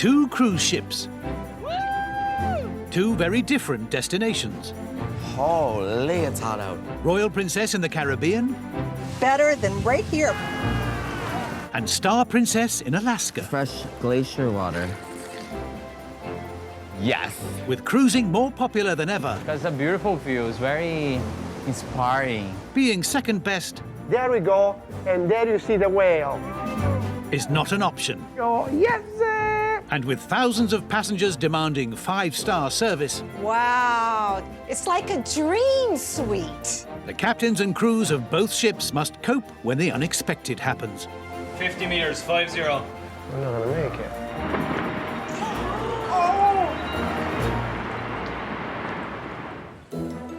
Two cruise ships. Two very different destinations. Holy, it's hot out. Royal Princess in the Caribbean Better than right here. and Star Princess in Alaska. Fresh glacier water. Yes. With cruising more popular than ever, That's a beautiful view. It's very inspiring. being second best There we go, and there you see the whale. is not an option. Oh, yes, sir. And with thousands of passengers demanding 5-star service, Wow, it's like a dream suite. the captains and crews of both ships must cope when the unexpected happens. 50 meters, 5-0. We're not gonna make it.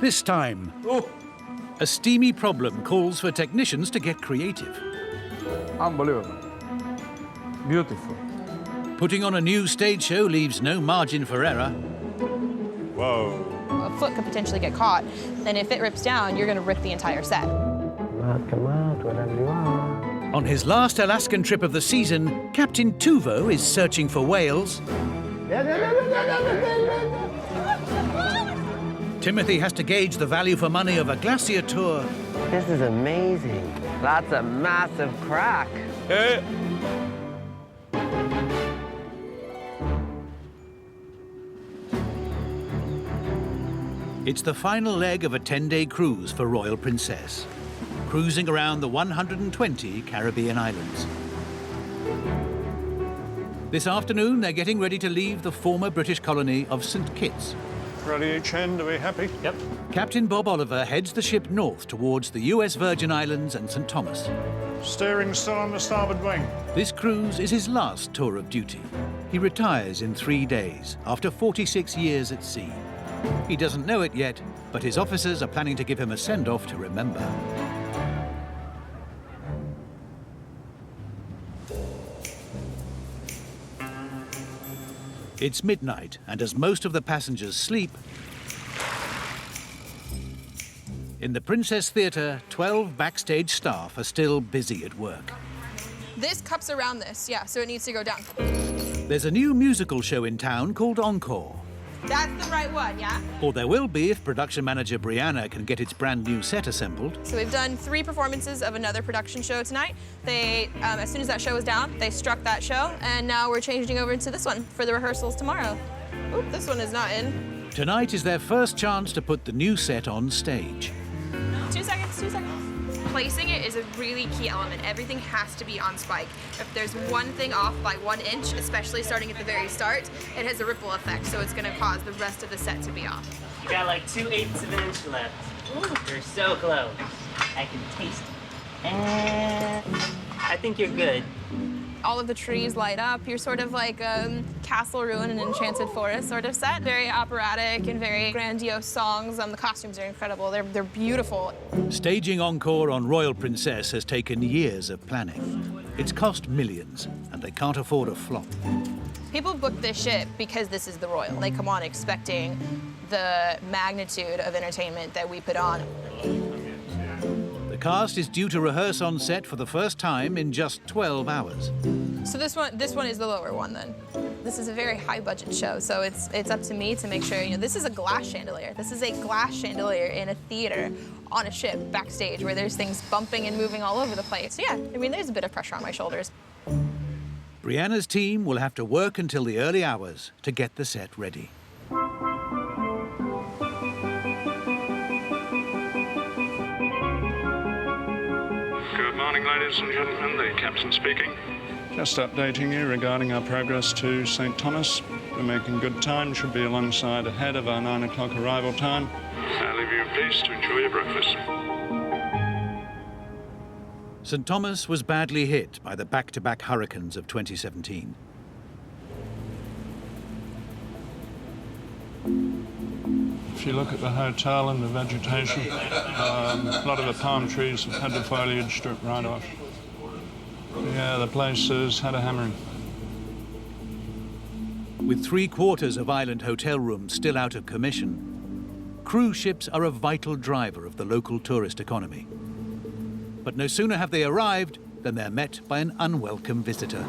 This time, a steamy problem calls for technicians to get creative. Unbelievable. Beautiful. Putting on a new stage show leaves no margin for error. A foot could potentially get caught, and if it rips down, you're going to rip the entire set. Come out, wherever you are. On his last Alaskan trip of the season, Captain Tuvo is searching for whales. Timothy has to gauge the value for money of a Glacier tour. This is amazing. That's a massive crack. It's the final leg of a 10-day cruise for Royal Princess, cruising around the 120 Caribbean islands. This afternoon, they're getting ready to leave the former British colony of St. Kitts. Ready each end, are we happy? Yep. Captain Bob Oliver heads the ship north towards the US Virgin Islands and St. Thomas. Steering still on the starboard wing. This cruise is his last tour of duty. He retires in 3 days after 46 years at sea. He doesn't know it yet, but his officers are planning to give him a send-off to remember. It's midnight, and as most of the passengers sleep, in the Princess Theatre, 12 backstage staff are still busy at work. This cups around this, yeah, so it needs to go down. There's a new musical show in town called Encore. That's the right one, yeah? Or there will be if production manager Brianna can get its brand new set assembled. So we've done 3 performances of another production show tonight. They, as soon as that show was down, they struck that show, and now we're changing over to this one for the rehearsals tomorrow. Oop, this one is not in. Tonight is their first chance to put the new set on stage. 2 seconds, 2 seconds. Placing it is a really key element. Everything has to be on spike. If there's one thing off by 1 inch, especially starting at the very start, it has a ripple effect, so it's gonna cause the rest of the set to be off. You got like 2/8 of an inch left. You're so close. I can taste it. And I think you're good. All of the trees light up. You're sort of like a castle ruin and enchanted forest sort of set. Very operatic and very grandiose songs. The costumes are incredible. They're beautiful. Staging Encore on Royal Princess has taken years of planning. It's cost millions, and they can't afford a flop. People book this ship because this is the Royal. They come on expecting the magnitude of entertainment that we put on. The cast is due to rehearse on set for the first time in just 12 hours. So this one is the lower one then. This is a very high budget show, so it's up to me to make sure, this is a glass chandelier. This is a glass chandelier in a theater on a ship backstage where there's things bumping and moving all over the place. So yeah, there's a bit of pressure on my shoulders. Brianna's team will have to work until the early hours to get the set ready. Good morning, ladies and gentlemen. The captain speaking. Just updating you regarding our progress to St. Thomas. We're making good time. Should be alongside ahead of our 9 o'clock arrival time. I'll leave you in peace to enjoy your breakfast. St. Thomas was badly hit by the back-to-back hurricanes of 2017. If you look at the hotel and the vegetation, a lot of the palm trees have had the foliage stripped right off. Yeah, the place has had a hammering. With 3/4 of island hotel rooms still out of commission, cruise ships are a vital driver of the local tourist economy. But no sooner have they arrived than they're met by an unwelcome visitor.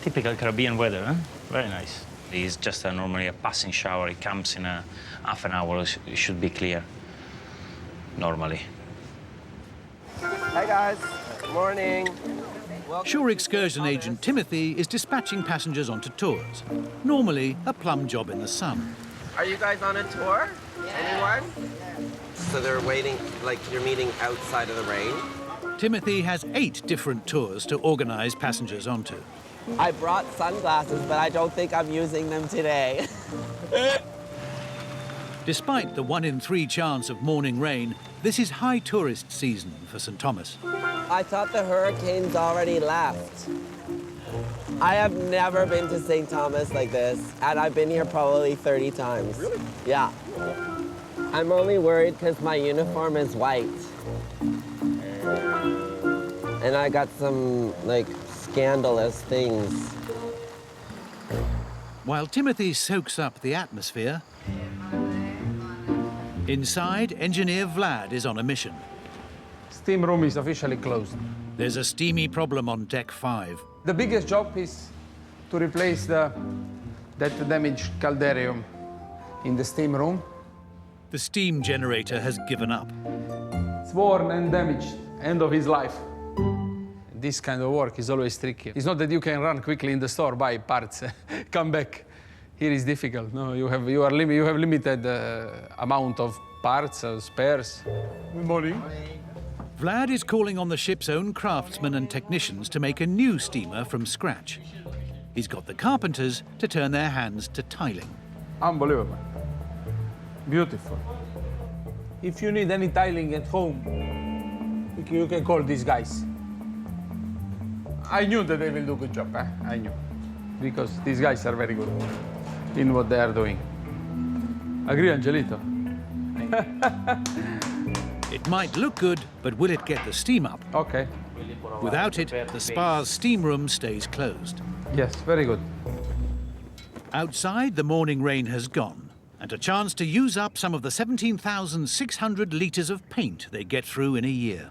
Typical Caribbean weather, huh? Very nice. It's just normally a passing shower. It comes in a half an hour. It should be clear, normally. Hi, guys. Morning. Shore excursion agent Timothy is dispatching passengers onto tours. Normally, a plum job in the sun. Are you guys on a tour? Anyone? So they're waiting, like you're meeting outside of the rain? Timothy has 8 different tours to organise passengers onto. I brought sunglasses, but I don't think I'm using them today. Despite the 1 in 3 chance of morning rain, this is high tourist season for St. Thomas. I thought the hurricanes already left. I have never been to St. Thomas like this, and I've been here probably 30 times. Really? Yeah. I'm only worried because my uniform is white. And I got some, like, scandalous things. While Timothy soaks up the atmosphere, inside, engineer Vlad is on a mission. Steam room is officially closed. There's a steamy problem on deck 5. The biggest job is to replace that damaged caldarium in the steam room. The steam generator has given up. It's worn and damaged, end of his life. This kind of work is always tricky. It's not that you can run quickly in the store, buy parts, come back. Here is difficult. No, you have limited amount of parts, spares. Good morning. Vlad is calling on the ship's own craftsmen and technicians to make a new steamer from scratch. He's got the carpenters to turn their hands to tiling. Unbelievable. Beautiful. If you need any tiling at home, you can call these guys. I knew that they will do a good job, I knew. Because these guys are very good in what they are doing. Agree, Angelito? It might look good, but will it get the steam up? Okay. Without it, the spa's steam room stays closed. Yes, very good. Outside, the morning rain has gone, and a chance to use up some of the 17,600 litres of paint they get through in a year.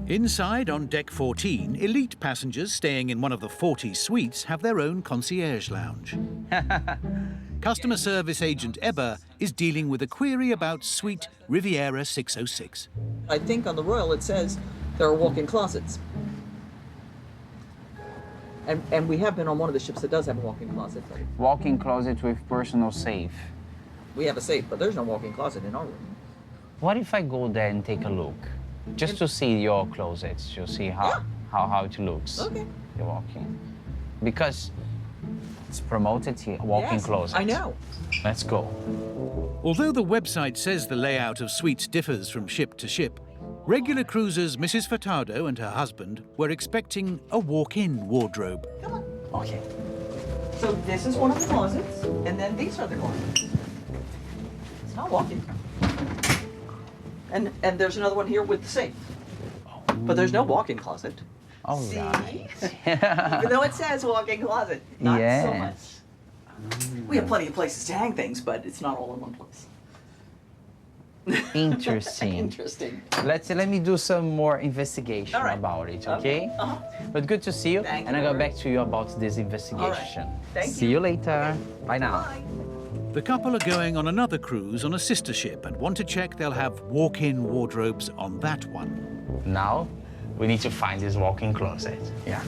Inside, on deck 14, elite passengers staying in one of the 40 suites have their own concierge lounge. Customer service agent Ebba is dealing with a query about suite Riviera 606. I think on the Royal it says there are walk-in closets. And we have been on one of the ships that does have a walk-in closet. Walk-in closet with personal safe. We have a safe, but there's no walk-in closet in our room. What if I go there and take a look? Just to see your closets, to see how it looks. Okay. The walk-in. Because it's promoted here, walk-in closet. I know. Let's go. Although the website says the layout of suites differs from ship to ship, regular cruisers Mrs. Furtado and her husband were expecting a walk-in wardrobe. Come on. Okay. So this is one of the closets, and then these are the closets. It's not walk-in. And there's another one here with the safe. But there's no walk-in closet. All See? right. Even though it says walk-in closet, not so much. Yes. We have plenty of places to hang things, but it's not all in one place. Interesting. Interesting. Let me do some more investigation about it, okay? But good to see you. Thank and you. I'll go back to you about this investigation. Thank See you later. Bye now. Bye. The couple are going on another cruise on a sister ship and want to check they'll have walk-in wardrobes on that one. Now, we need to find this walk-in closet. Yeah.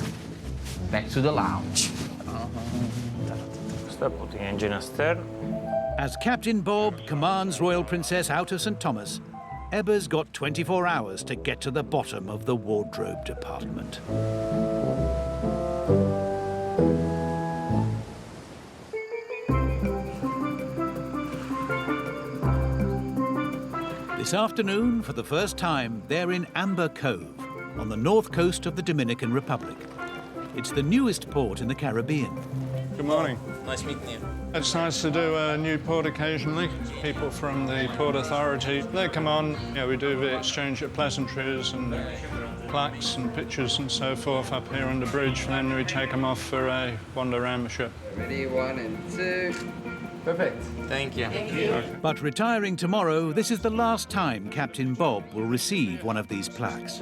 Back to the lounge. Start putting engine astir. As Captain Bob commands Royal Princess out of St. Thomas, Ebba's got 24 hours to get to the bottom of the wardrobe department. This afternoon, for the first time, they're in Amber Cove, on the north coast of the Dominican Republic. It's the newest port in the Caribbean. Good morning. Nice meeting you. It's nice to do a new port occasionally. People from the Port Authority, they come on. We do the exchange of pleasantries and plaques and pictures and so forth up here on the bridge. And then we take them off for a wander around the ship. Ready, 1 and 2. Perfect. Thank you. But retiring tomorrow, this is the last time Captain Bob will receive one of these plaques.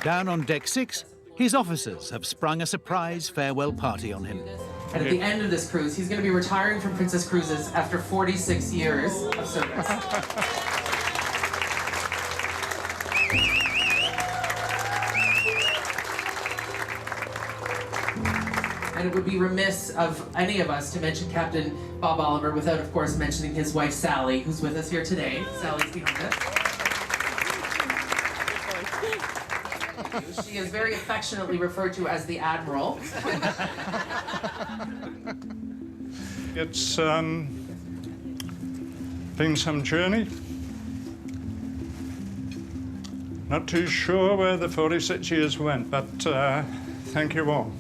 Down on deck 6, his officers have sprung a surprise farewell party on him. And at the end of this cruise, he's going to be retiring from Princess Cruises after 46 years of service. And it would be remiss of any of us to mention Captain Bob Oliver without, of course, mentioning his wife, Sally, who's with us here today. Sally's behind us. She is very affectionately referred to as the Admiral. It's been some journey. Not too sure where the 46 years went, but thank you all.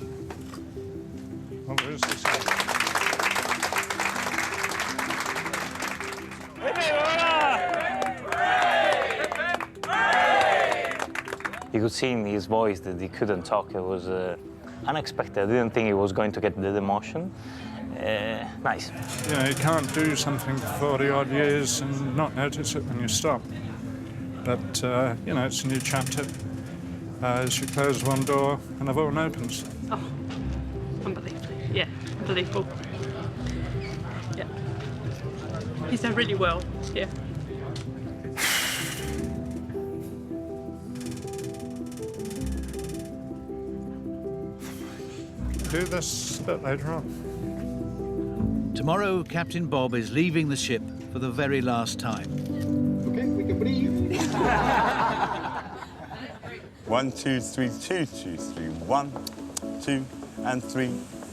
Well, where's the sound? You could see in his voice that he couldn't talk. It was unexpected. I didn't think he was going to get the emotion. Nice. Yeah, you can't do something for 40-odd years and not notice it when you stop. But, you know, it's a new chapter. As you close one door, another one opens. Oh, unbelievable. Yeah, unbelievable. Yeah. He's done really well, yeah. Do this bit later on. Tomorrow, Captain Bob is leaving the ship for the very last time. Okay, we can breathe. 1, 2, 3, 2, 2, 3. 1, 2, and 3,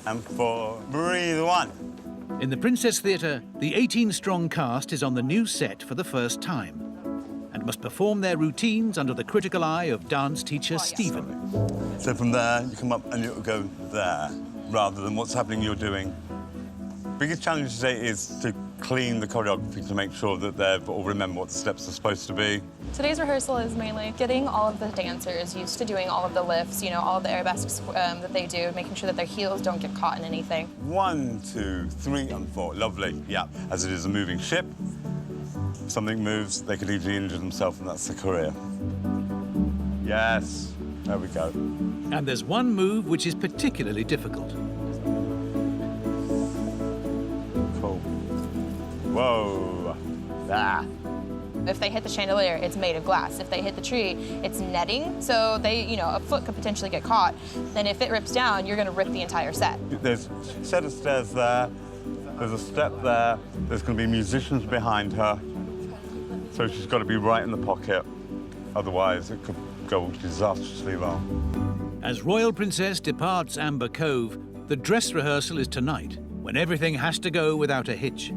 and 4. Breathe. 1. In the Princess Theatre, the 18-strong cast is on the new set for the first time and must perform their routines under the critical eye of dance teacher Stephen. So from there, you come up and it'll go there, rather than what's happening you're doing. Biggest challenge today is to clean the choreography to make sure that they've all remember what the steps are supposed to be. Today's rehearsal is mainly getting all of the dancers used to doing all of the lifts, you know, all of the arabesques that they do, making sure that their heels don't get caught in anything. 1, 2, 3, and 4. Lovely. Yeah. As it is a moving ship, if something moves, they could easily injure themselves, and that's the career. Yes. There we go. And there's one move which is particularly difficult. Cool. Whoa. Ah. If they hit the chandelier, it's made of glass. If they hit the tree, it's netting, so they, you know, a foot could potentially get caught. Then if it rips down, you're going to rip the entire set. There's a set of stairs there. There's a step there. There's going to be musicians behind her. So she's got to be right in the pocket. Otherwise, it could go disastrously wrong. As Royal Princess departs Amber Cove, the dress rehearsal is tonight, when everything has to go without a hitch.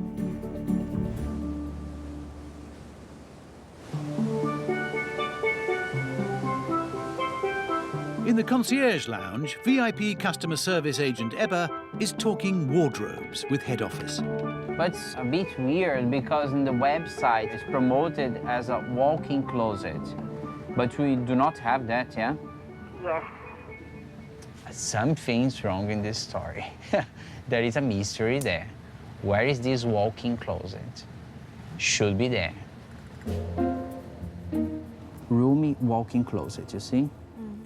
In the concierge lounge, VIP customer service agent Ebba is talking wardrobes with head office. But it's a bit weird because in the website it's promoted as a walk-in closet. But we do not have that, yeah? Yeah. Something's wrong in this story. There is a mystery there. Where is this walk-in closet? Should be there. Roomy walk-in closet, you see?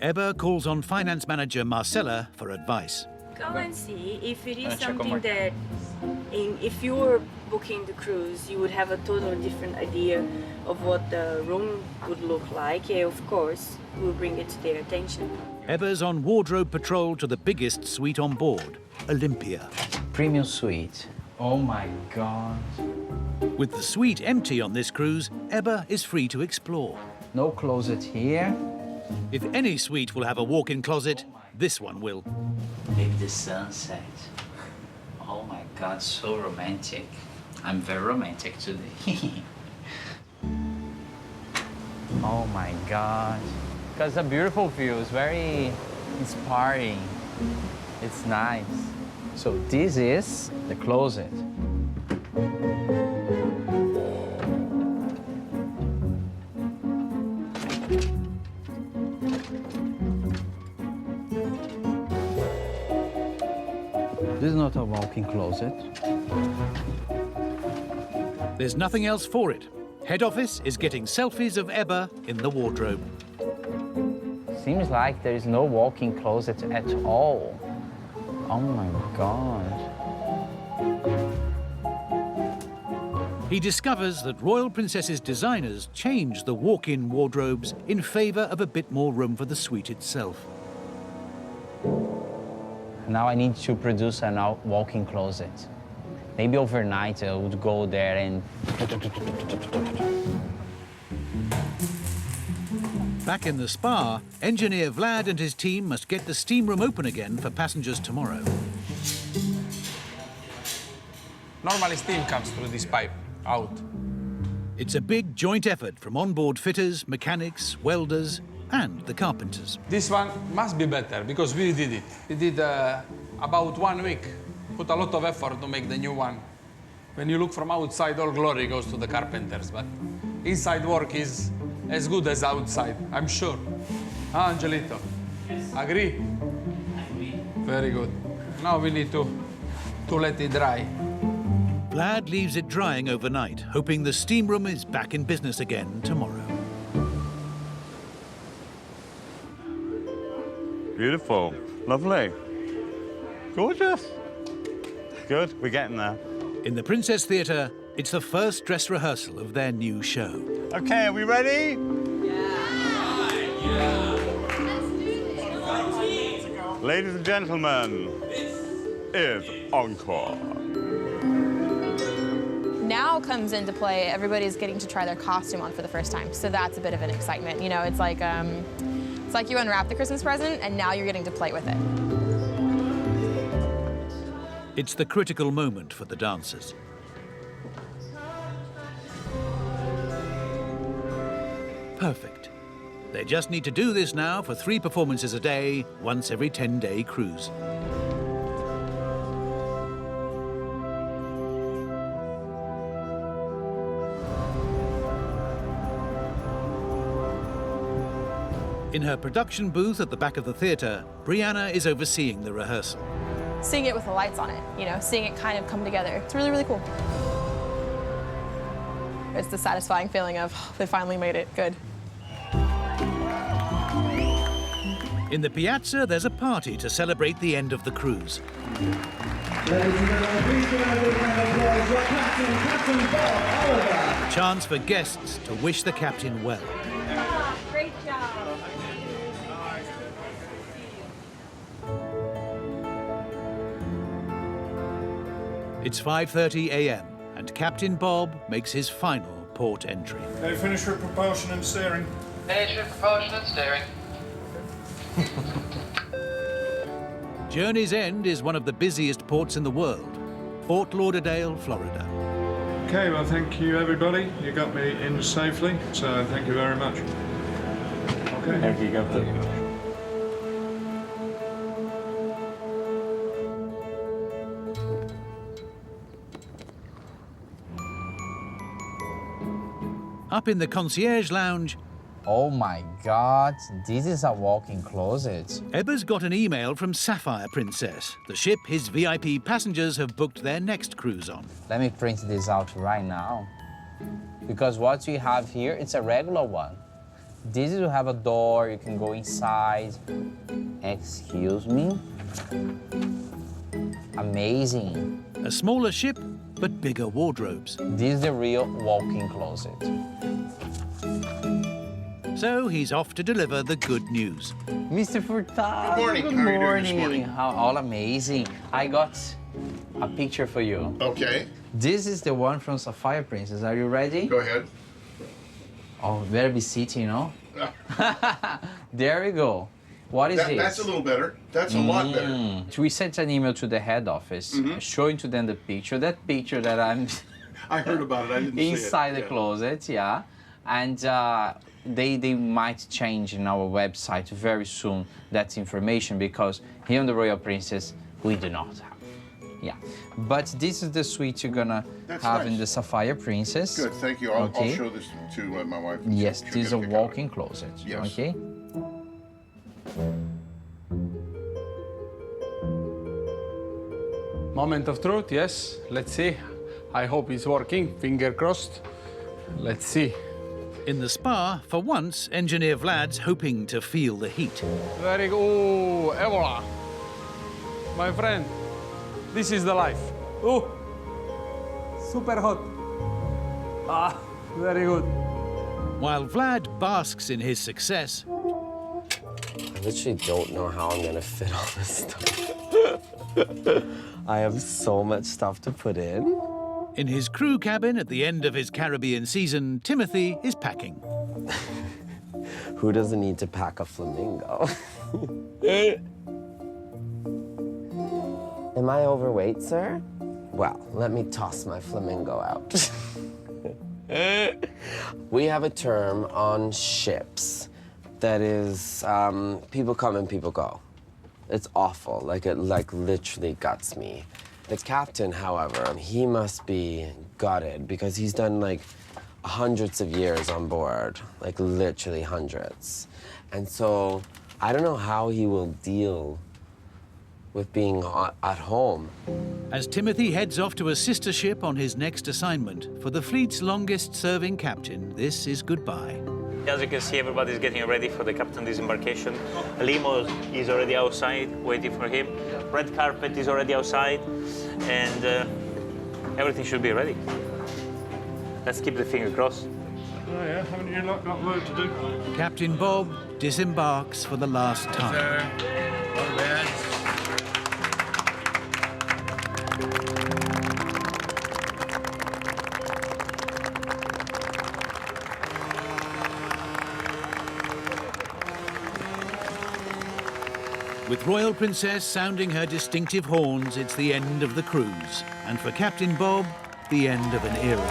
Ebba calls on finance manager Marcella for advice. Go and see if it is something that, if you were booking the cruise, you would have a totally different idea of what the room would look like. Yeah, of course, we'll bring it to their attention. Ebba's on wardrobe patrol to the biggest suite on board, Olympia. Premium suite. Oh my God. With the suite empty on this cruise, Ebba is free to explore. No closet here. If any suite will have a walk-in closet, this one will. Maybe the sunset. Oh my God, so romantic. I'm very romantic today. Oh my God. Because the beautiful view is very inspiring. It's nice. So this is the closet. This is not a walk-in closet. There's nothing else for it. Head office is getting selfies of Ebba in the wardrobe. Seems like there is no walk-in closet at all. Oh my God. He discovers that Royal Princess's designers changed the walk-in wardrobes in favor of a bit more room for the suite itself. Now I need to produce a walk-in closet. Maybe overnight I would go there and... Back in the spa, engineer Vlad and his team must get the steam room open again for passengers tomorrow. Normally steam comes through this pipe, out. It's a big joint effort from onboard fitters, mechanics, welders, and the carpenters. This one must be better because we did it. We did about 1 week. Put a lot of effort to make the new one. When you look from outside, all glory goes to the carpenters, but inside work is as good as outside, I'm sure. Huh, Angelito? Agree? Very good. Now we need to let it dry. Vlad leaves it drying overnight, hoping the steam room is back in business again tomorrow. Beautiful. Lovely. Gorgeous. Good, we're getting there. In the Princess Theatre, it's the first dress rehearsal of their new show. Okay, are we ready? Ladies and gentlemen, this is Encore. Now comes into play, everybody's getting to try their costume on for the first time. So that's a bit of an excitement. You know, it's like you unwrap the Christmas present and now you're getting to play with it. It's the critical moment for the dancers. Perfect. They just need to do this now for 3 performances a day, once every 10-day cruise. In her production booth at the back of the theatre, Brianna is overseeing the rehearsal. Seeing it with the lights on it, you know, seeing it kind of come together. It's really, really cool. It's the satisfying feeling of, oh, they finally made it, good. In the piazza, there's a party to celebrate the end of the cruise. Ladies and gentlemen, please give a big round of applause for Captain Bob Oliver. A chance for guests to wish the captain well. Great job. It's 5:30 a.m. and Captain Bob makes his final port entry. Okay, finish with propulsion and steering. Finish with propulsion and steering. Journey's End is one of the busiest ports in the world, Fort Lauderdale, Florida. Okay, well, thank you, everybody. You got me in safely, so thank you very much. Okay. Thank you, Captain. Up in the concierge lounge... Oh my God, this is a walk-in closet. Ebba's got an email from Sapphire Princess, the ship his VIP passengers have booked their next cruise on. Let me print this out right now. Because what we have here, it's a regular one. This will have a door, you can go inside. Excuse me. Amazing. A smaller ship, but bigger wardrobes. This is the real walk-in closet. So he's off to deliver the good news. Mr. Furtado, Good morning. Good How are you doing morning. this morning? How all amazing. I got a picture for you. Okay. This is the one from Sapphire Princess. Are you ready? Go ahead. Oh, better be sitting, no? There we go. What is this? That's a little better. That's a lot better. We sent an email to the head office, showing to them the picture. That picture that I'm I heard about it. I didn't see it. inside the closet, yeah. And they might change in our website very soon that information, because here on the Royal Princess we do not have. Yeah, but this is the suite you're gonna have in the Sapphire Princess. Good, thank you. I'll show this to my wife. Yes, this is a walk-in closet. Yes. Okay. Moment of truth, yes. Let's see. I hope it's working. Finger crossed. Let's see. In the spa, for once, engineer Vlad's hoping to feel the heat. Very good. Oh, Ebola. My friend, this is the life. Oh, super hot. Ah, very good. While Vlad basks in his success, I literally don't know how I'm gonna fit all this stuff. I have so much stuff to put in. In his crew cabin at the end of his Caribbean season, Timothy is packing. Who doesn't need to pack a flamingo? Am I overweight, sir? Well, let me toss my flamingo out. We have a term on ships that is, people come and people go. It's awful, it literally guts me. The captain, however, he must be gutted because he's done hundreds of years on board, literally hundreds. And so I don't know how he will deal with being at home. As Timothy heads off to a sister ship on his next assignment, for the fleet's longest-serving captain, this is goodbye. As you can see, everybody's getting ready for the captain's disembarkation. A limo is already outside, waiting for him. Red carpet is already outside, and everything should be ready. Let's keep the finger crossed. Oh yeah, haven't you lot got work to do? Captain Bob disembarks for the last time. Sir, all bad. With Royal Princess sounding her distinctive horns, it's the end of the cruise. And for Captain Bob, the end of an era.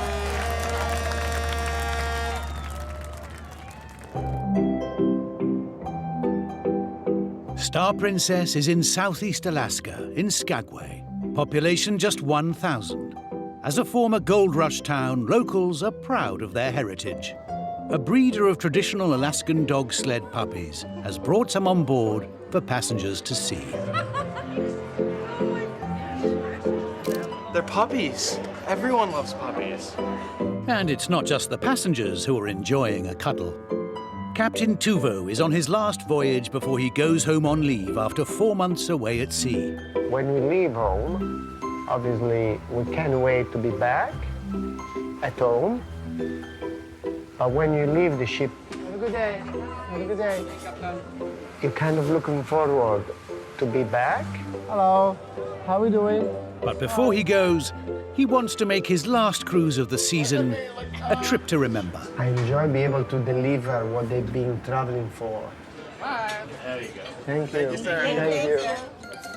Star Princess is in southeast Alaska, in Skagway. Population just 1,000. As a former gold rush town, locals are proud of their heritage. A breeder of traditional Alaskan dog sled puppies has brought some on board for passengers to see. They're puppies. Everyone loves puppies. And it's not just the passengers who are enjoying a cuddle. Captain Tuvo is on his last voyage before he goes home on leave after 4 months away at sea. When we leave home, obviously we can't wait to be back at home. But when you leave the ship, have a good day, have a good day. You're kind of looking forward to be back. Hello, how are we doing? But before he goes, he wants to make his last cruise of the season a trip to remember. I enjoy being able to deliver what they've been traveling for. There you go. Thank you. Thank you, sir.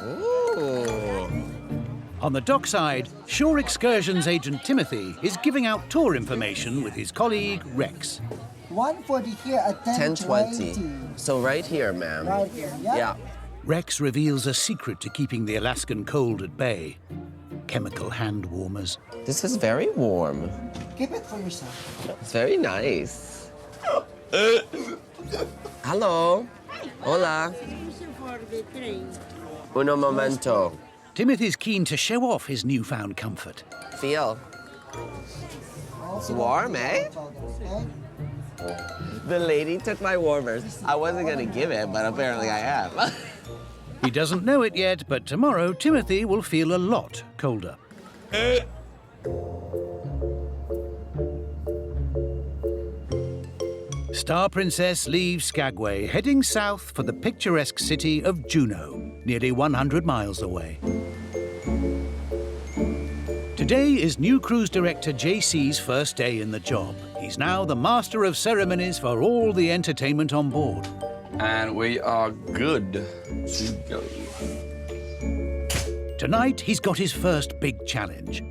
Ooh. On the dockside, Shore Excursion's agent Timothy is giving out tour information with his colleague Rex. 140 here at 10:20. So right here, ma'am. Right here, yeah? Yeah. Rex reveals a secret to keeping the Alaskan cold at bay. Chemical hand warmers. This is very warm. Keep it for yourself. It's very nice. Hello. Hola. Uno momento. Timothy's keen to show off his newfound comfort. Feel. It's warm, eh? The lady took my warmers. I wasn't gonna give it, but apparently I am. He doesn't know it yet, but tomorrow Timothy will feel a lot colder. Star Princess leaves Skagway, heading south for the picturesque city of Juneau, nearly 100 miles away. Today is new cruise director JC's first day in the job. He's now the master of ceremonies for all the entertainment on board. And we are good to go. Tonight, he's got his first big challenge,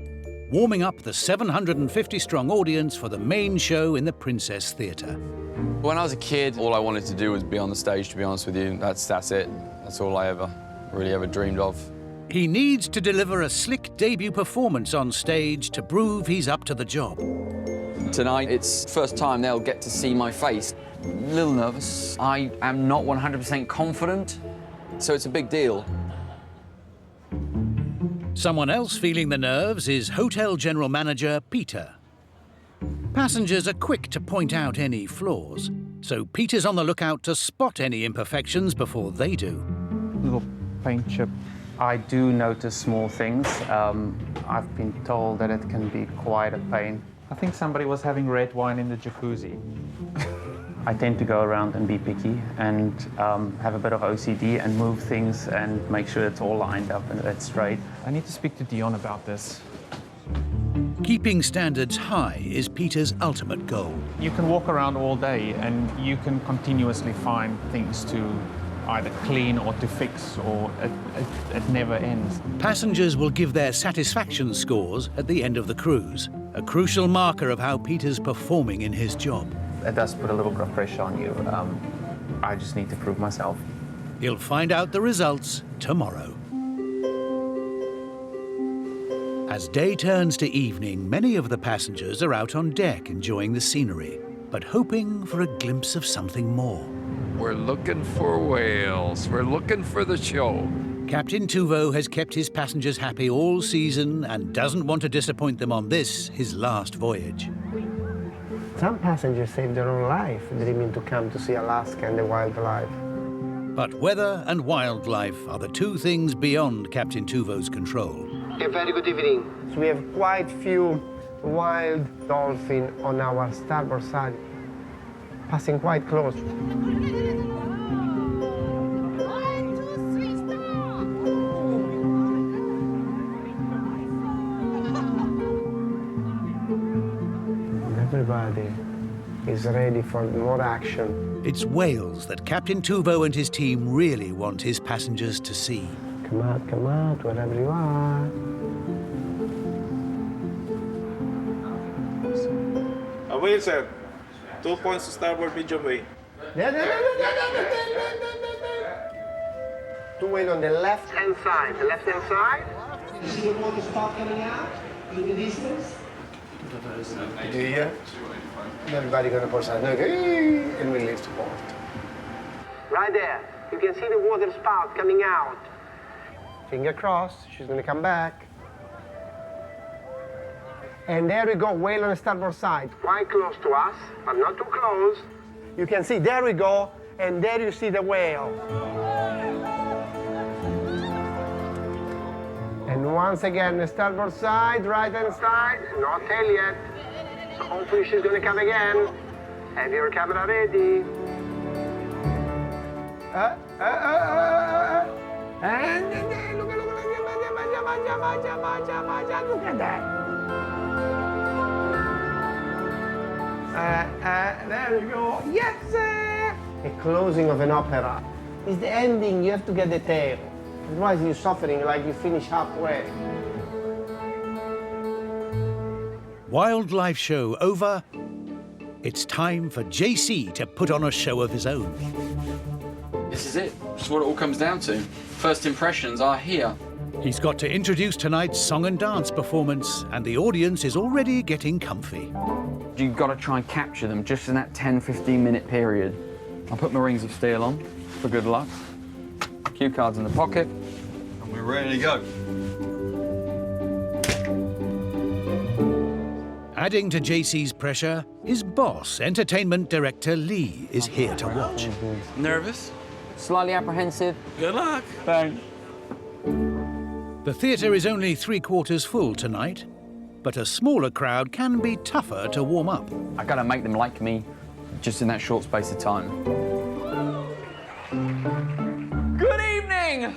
warming up the 750-strong audience for the main show in the Princess Theatre. When I was a kid, all I wanted to do was be on the stage, to be honest with you. That's it. That's all I ever dreamed of. He needs to deliver a slick debut performance on stage to prove he's up to the job. Tonight, it's the first time they'll get to see my face. A little nervous. I am not 100% confident, so it's a big deal. Someone else feeling the nerves is hotel general manager Peter. Passengers are quick to point out any flaws, so Peter's on the lookout to spot any imperfections before they do. Little paint chip. I do notice small things. I've been told that it can be quite a pain. I think somebody was having red wine in the jacuzzi. I tend to go around and be picky and have a bit of OCD and move things and make sure it's all lined up and it's straight. I need to speak to Dion about this. Keeping standards high is Peter's ultimate goal. You can walk around all day and you can continuously find things to either clean or to fix, or it never ends. Passengers will give their satisfaction scores at the end of the cruise, a crucial marker of how Peter's performing in his job. It does put a little bit of pressure on you. I just need to prove myself. He'll find out the results tomorrow. As day turns to evening, many of the passengers are out on deck enjoying the scenery, but hoping for a glimpse of something more. We're looking for whales. We're looking for the show. Captain Tuvo has kept his passengers happy all season and doesn't want to disappoint them on this, his last voyage. Some passengers save their own life dreaming to come to see Alaska and the wildlife. But weather and wildlife are the two things beyond Captain Tuvo's control. A very good evening. So we have quite few wild dolphins on our starboard side, passing quite close. Everybody is ready for more action. It's whales that Captain Tuvo and his team really want his passengers to see. Come out, wherever you are. Away, sir. 2 points to starboard, medium way. Two whales on the left-hand side. The left-hand side. You see the water spout coming out in the distance? Do you? Everybody gonna port side. And we leave to port. Right there. You can see the water spout coming out. Finger crossed. She's gonna come back. And there we go, whale on the starboard side. Quite close to us, but not too close. You can see, there we go, and there you see the whale. And once again, the starboard side, right-hand side, not tail yet. So hopefully she's gonna come again. Have your camera ready. And look at that. There we go. Yes, sir. A closing of an opera. It's the ending. You have to get the tail. Otherwise, you're suffering like you finish halfway. Wildlife show over. It's time for JC to put on a show of his own. This is it. This is what it all comes down to. First impressions are here. He's got to introduce tonight's song and dance performance, and the audience is already getting comfy. You've got to try and capture them just in that 10-15 minute period. I'll put my rings of steel on for good luck. Cue cards in the pocket. And we're ready to go. Adding to JC's pressure, his boss, entertainment director Lee, is here to watch. Nervous? Slightly apprehensive? Good luck. Thanks. The theatre is only 3/4 full tonight, but a smaller crowd can be tougher to warm up. I gotta make them like me just in that short space of time. Good evening!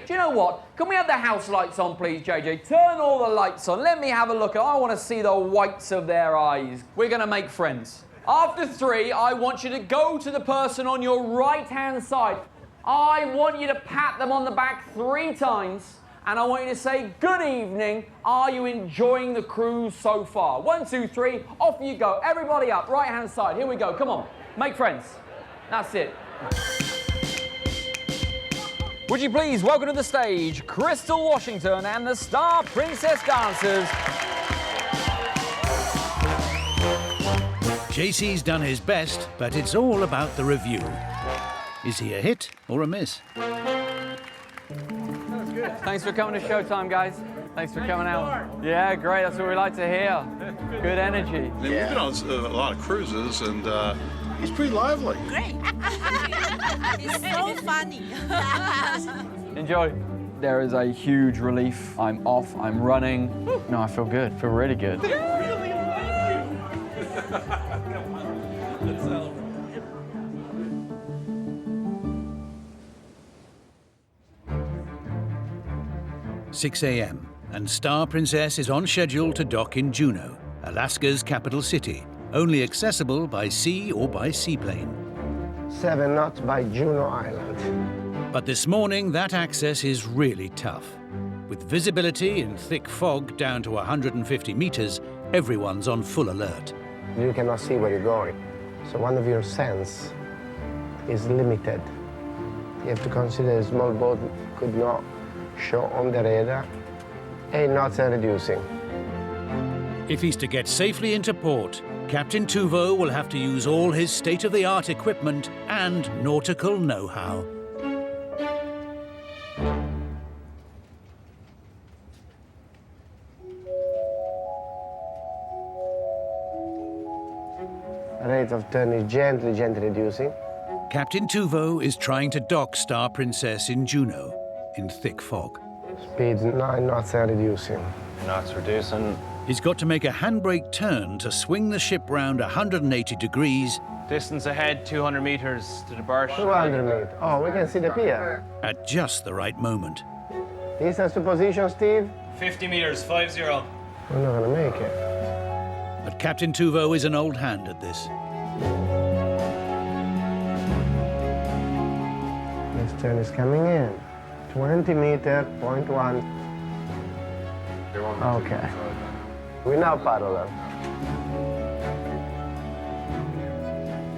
Do you know what? Can we have the house lights on, please, JJ? Turn all the lights on. Let me have a look. I want to see the whites of their eyes. We're gonna make friends. After 3, I want you to go to the person on your right-hand side. I want you to pat them on the back 3 times. And I want you to say, good evening, are you enjoying the cruise so far? 1, 2, 3, off you go. Everybody up, right-hand side, here we go, come on. Make friends. That's it. Would you please welcome to the stage, Crystal Washington and the Star Princess Dancers. JC's done his best, but it's all about the review. Is he a hit or a miss? Thanks for coming to Showtime, guys. Thanks for coming out. Yeah, great. That's what we like to hear. Good energy. I mean, we've been on a lot of cruises, and he's pretty lively. Great. He's so funny. Enjoy. There is a huge relief. I'm off, I'm running. No, I feel good, feel really good. Really like you. 6 a.m. and Star Princess is on schedule to dock in Juneau, Alaska's capital city, only accessible by sea or by seaplane. 7 knots by Juneau Island. But this morning, that access is really tough. With visibility in thick fog down to 150 meters, everyone's on full alert. You cannot see where you're going, so one of your senses is limited. You have to consider a small boat could not show on the radar, 8 knots and reducing. If he's to get safely into port, Captain Tuvo will have to use all his state-of-the-art equipment and nautical know-how. Rate of turn is gently reducing. Captain Tuvo is trying to dock Star Princess in Juneau in thick fog. Speed 9 knots and reducing. Knots reducing. He's got to make a handbrake turn to swing the ship round 180 degrees. Distance ahead, 200 meters to the berth. 200 meters. Oh, we can see the pier. At just the right moment. Distance to position, Steve? 50 meters, 50. We're not gonna make it. But Captain Tuvo is an old hand at this. This turn is coming in. 20 meter, 0.1. Okay. We're now parallel.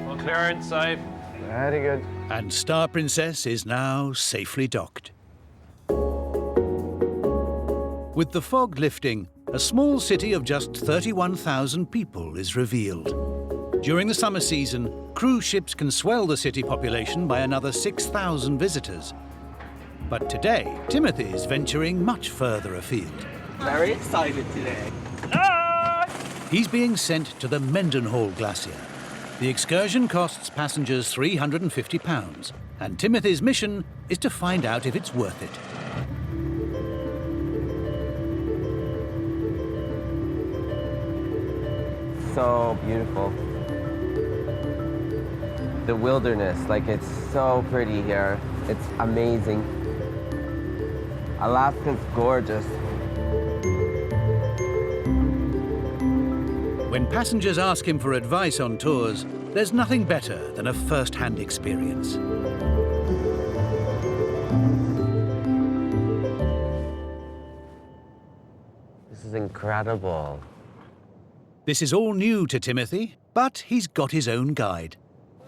Well, clearance, safe. Very good. And Star Princess is now safely docked. With the fog lifting, a small city of just 31,000 people is revealed. During the summer season, cruise ships can swell the city population by another 6,000 visitors. But today, Timothy is venturing much further afield. Very excited today. He's being sent to the Menenhall Glacier. The excursion costs passengers £350, and Timothy's mission is to find out if it's worth it. So beautiful. The wilderness, like it's so pretty here. It's amazing. Alaska's gorgeous. When passengers ask him for advice on tours, there's nothing better than a first-hand experience. This is incredible. This is all new to Timothy, but he's got his own guide.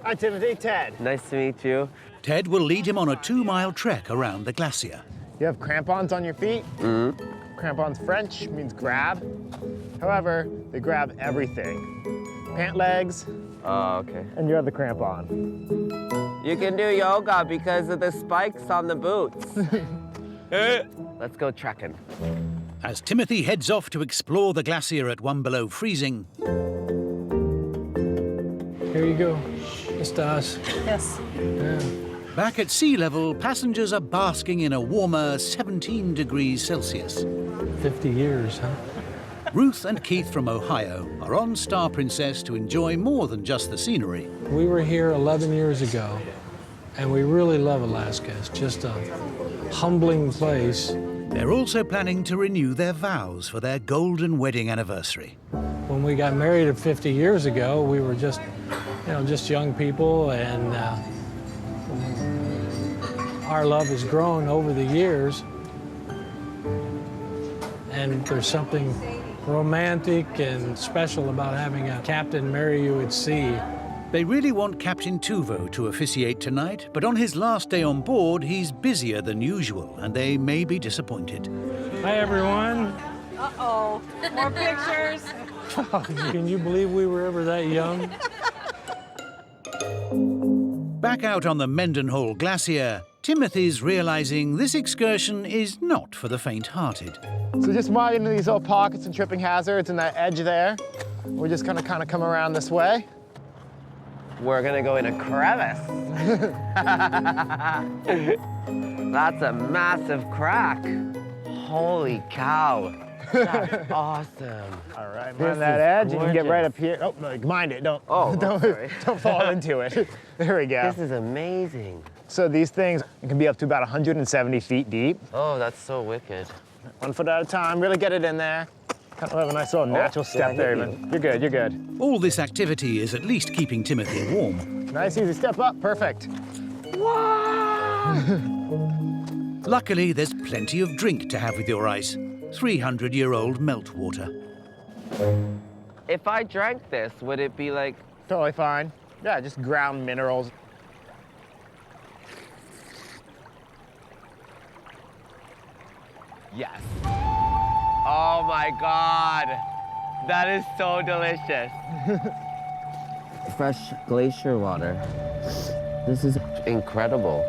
Hi, Timothy. Ted. Nice to meet you. Ted will lead him on a 2-mile trek around the glacier. You have crampons on your feet? Mm-hmm. Crampons French means grab. However, they grab everything. Pant legs. Oh, okay. And you have the crampon. You can do yoga because of the spikes on the boots. Let's go trekking. As Timothy heads off to explore the glacier at 1 below freezing. Here you go. Just us. Yes. Yeah. Back at sea level, passengers are basking in a warmer 17 degrees Celsius. 50 years, huh? Ruth and Keith from Ohio are on Star Princess to enjoy more than just the scenery. We were here 11 years ago, and we really love Alaska. It's just a humbling place. They're also planning to renew their vows for their golden wedding anniversary. When we got married 50 years ago, we were just, just young people, and our love has grown over the years. And there's something romantic and special about having a captain marry you at sea. They really want Captain Tuvo to officiate tonight, but on his last day on board, he's busier than usual, and they may be disappointed. Hi, everyone. Uh-oh. More pictures. Can you believe we were ever that young? Back out on the Menenhall Glacier, Timothy's realizing this excursion is not for the faint-hearted. So just wide into these little pockets and tripping hazards and that edge there. We're just gonna kind of come around this way. We're gonna go in a crevice. That's a massive crack. Holy cow. That's awesome. All right, mind that edge. You can get right up here. Oh, no, mind it. Don't fall into it. There we go. This is amazing. So these things can be up to about 170 feet deep. Oh, that's so wicked. 1 foot at a time. Really get it in there. Kind of have a nice little natural step there. You're good. You're good. All this activity is at least keeping Timothy warm. Nice, easy step up. Perfect. Wow! Luckily, there's plenty of drink to have with your ice. 300-year-old meltwater. If I drank this, would it be like... Totally fine. Yeah, just ground minerals. Yes. Oh my God. That is so delicious. Fresh glacier water. This is incredible.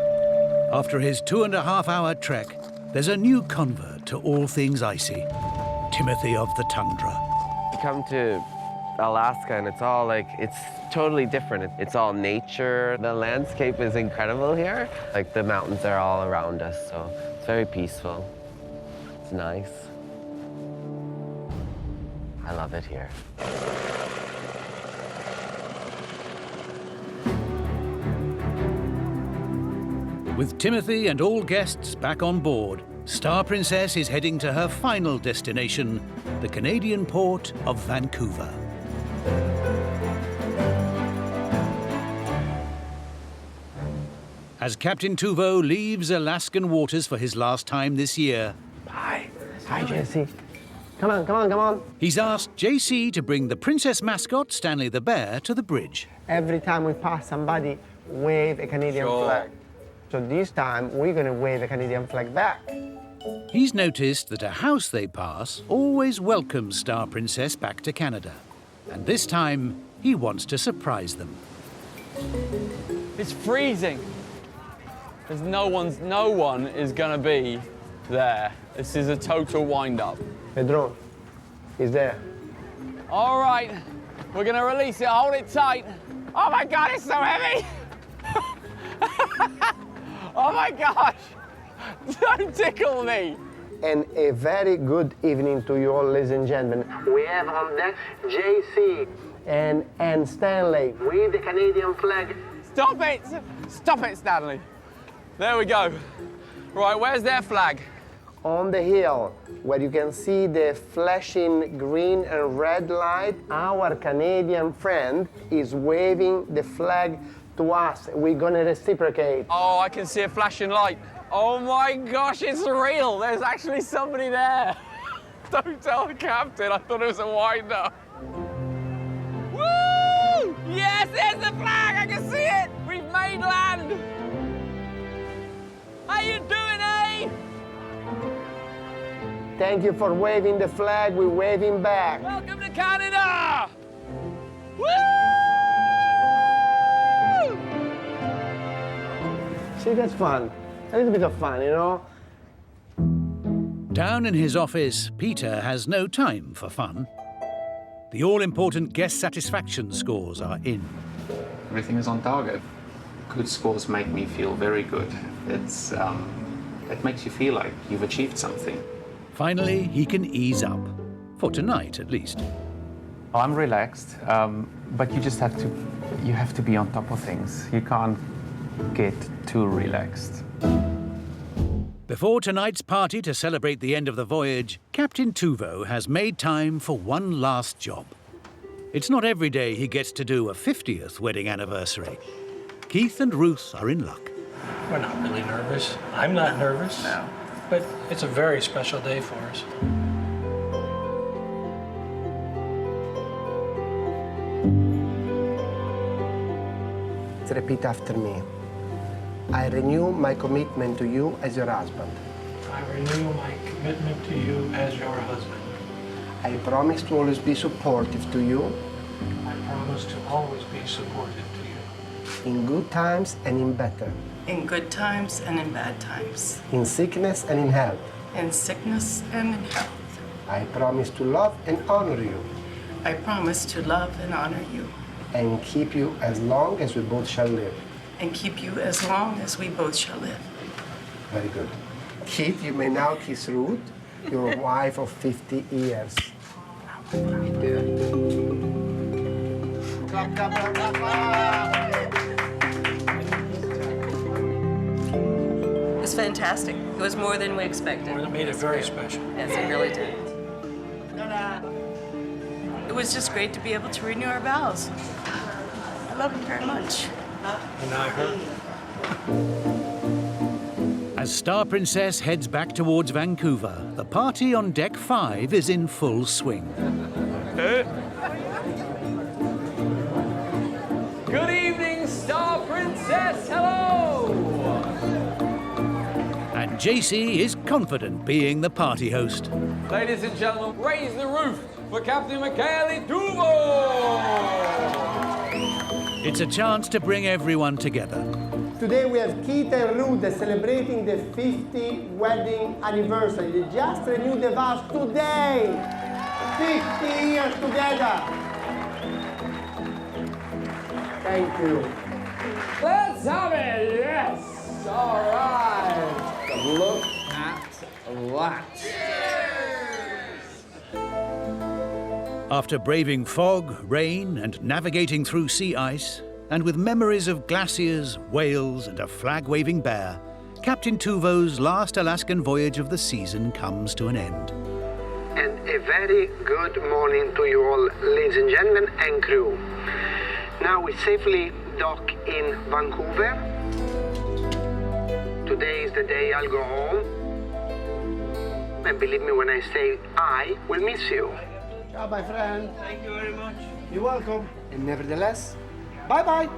After his 2.5-hour trek, there's a new convert to all things icy, Timothy of the Tundra. You come to Alaska and it's all like, it's totally different. It's all nature. The landscape is incredible here. Like the mountains are all around us, so it's very peaceful. It's nice. I love it here. With Timothy and all guests back on board, Star Princess is heading to her final destination, the Canadian port of Vancouver. As Captain Tuvo leaves Alaskan waters for his last time this year... Hi, JC. Come on, come on, come on. He's asked JC to bring the princess mascot, Stanley the Bear, to the bridge. Every time we pass somebody, wave a Canadian flag. So this time, we're gonna wave a Canadian flag back. He's noticed that a house they pass always welcomes Star Princess back to Canada. And this time, he wants to surprise them. It's freezing. There's no one is gonna be there. This is a total wind-up. Pedro, he's there. All right, we're gonna release it. Hold it tight. Oh my God, it's so heavy. Oh my gosh, don't tickle me. And a very good evening to you all, ladies and gentlemen. We have on deck JC and Stanley with the Canadian flag. Stop it! Stop it, Stanley. There we go. Right, where's their flag? On the hill, where you can see the flashing green and red light, our Canadian friend is waving the flag to us. We're gonna reciprocate. Oh, I can see a flashing light. Oh my gosh, it's real. There's actually somebody there. Don't tell the captain, I thought it was a wind-up. Woo! Yes, there's the flag, I can see it. We've made land. How you doing, eh? Thank you for waving the flag, we're waving back. Welcome to Canada! Woo! See, that's fun. A little bit of fun, you know? Down in his office, Peter has no time for fun. The all-important guest satisfaction scores are in. Everything is on target. Good scores make me feel very good. It makes you feel like you've achieved something. Finally, he can ease up. For tonight, at least. I'm relaxed, but you just have to be on top of things. You can't get too relaxed. Before tonight's party to celebrate the end of the voyage, Captain Tuvo has made time for one last job. It's not every day he gets to do a 50th wedding anniversary. Keith and Ruth are in luck. We're not really nervous. I'm not nervous. No. But it's a very special day for us. Repeat after me. I renew my commitment to you as your husband. I renew my commitment to you as your husband. I promise to always be supportive to you. I promise to always be supportive to you. In good times and in better. In good times and in bad times. In sickness and in health. In sickness and in health. I promise to love and honor you. I promise to love and honor you. And keep you as long as we both shall live. And keep you as long as we both shall live. Very good. Kit, you may now kiss Ruth, your wife of 50 years. Clap, clap, clap, clap, clap. It was fantastic. It was more than we expected. It made it very special. Yes, it really did. It was just great to be able to renew our vows. I love him very much. And I heard. As Star Princess heads back towards Vancouver, the party on Deck 5 is in full swing. Good evening, Star Princess. Hello. And JC is confident being the party host. Ladies and gentlemen, raise the roof for Captain Michaeli Tuvo. It's a chance to bring everyone together. Today we have Kit and Ruth celebrating the 50th wedding anniversary. They just renewed the vows today. 50 years together. Thank you. Let's have it. Yes. All right. Look at that. After braving fog, rain, and navigating through sea ice, and with memories of glaciers, whales, and a flag-waving bear, Captain Tuvo's last Alaskan voyage of the season comes to an end. And a very good morning to you all, ladies and gentlemen and crew. Now we safely dock in Vancouver. Today is the day I'll go home. And believe me when I say I will miss you. Ciao, my friend. Thank you very much. You're welcome. And nevertheless, bye-bye.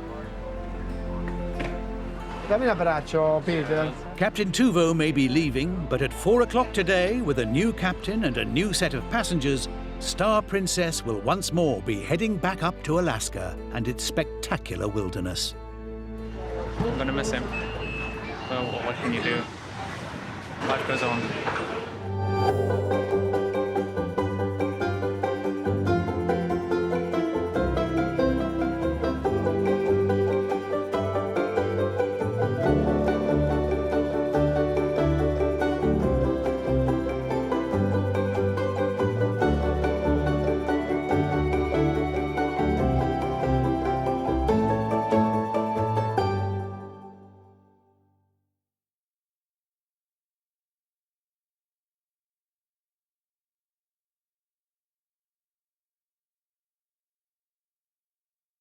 Dammi un abbraccio, Peter. Captain Tuvo may be leaving, but at 4 o'clock today, with a new captain and a new set of passengers, Star Princess will once more be heading back up to Alaska and its spectacular wilderness. I'm gonna miss him. Well, what can you do? Life goes on.